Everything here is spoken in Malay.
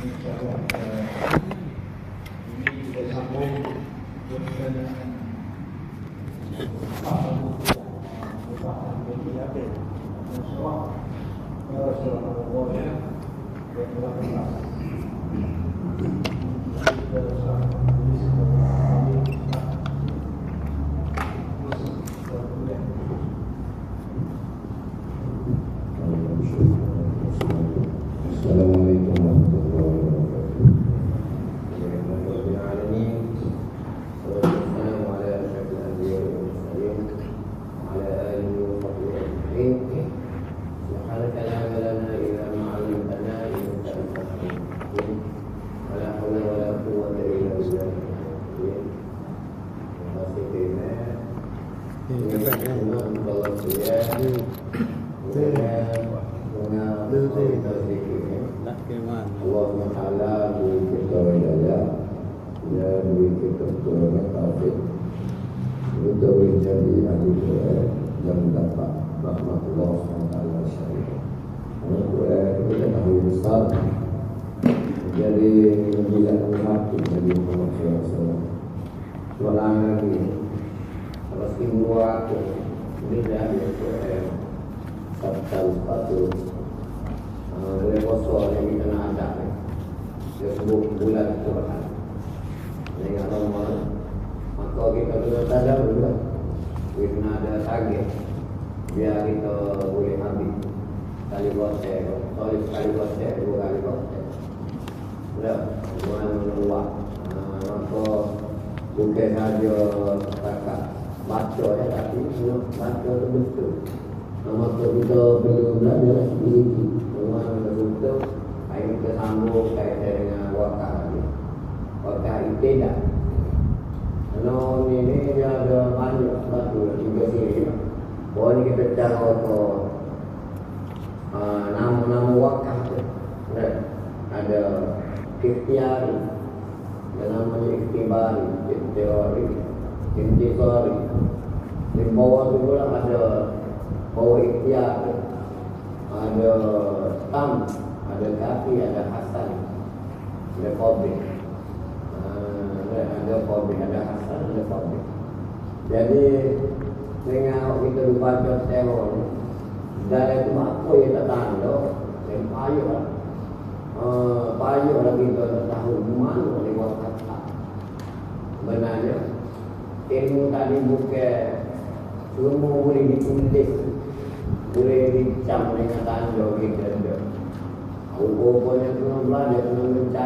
Ini kita sambung dengan Assalamualaikum warahmatullahi wabarakatuh. Allah Ta'ala beri kita hidayah, dia beri kita keturunan taufik untuk menjadi ahli Quran dan mendapat rahmat Allah SWT syariah. Karena Quran itu adalah tahu besar, jadi menjadikan hati Nabi Muhammad SAW. Soalan lagi, kalau semua aku ini dah ada Quran sabtal sepatu boleh kosong yang kita nak ada dia sebut bulan Quran dengan Ramadan, maka kita kena sadar juga kita kena ada target biar kita boleh habis kali kotak, sorry sekali kotak, 2 kali kotak sudah, bukan meluak maka bukan saja setakat baca tapi baca betul. Maka kita perlu belajar sedikit dengan betul. Ayo kita sambung kaitan dengan wakaf ini. Wakaf tidak. Kalau ini dia ada banyak satu tiga sini. Boleh kita cari nama-nama wakaf. Ada ikhtiari, ada namanya ikhtibari, teori, intisari. Di bawah itu pula ada bahwa ikhtiar, ada tam, ada kafi, ada hasan, ada qabih, ada qabih, ada hasan, ada qabih. Jadi dengan kita baca teori dari itu apa yang tak tahu, yang payah lagi kita tak tahu mana lewat kata. Sebenarnya ilmu tadi bukan semua boleh ditulis, boleh dicam dengan tanda kita. Rupanya kena belajar, kena mencari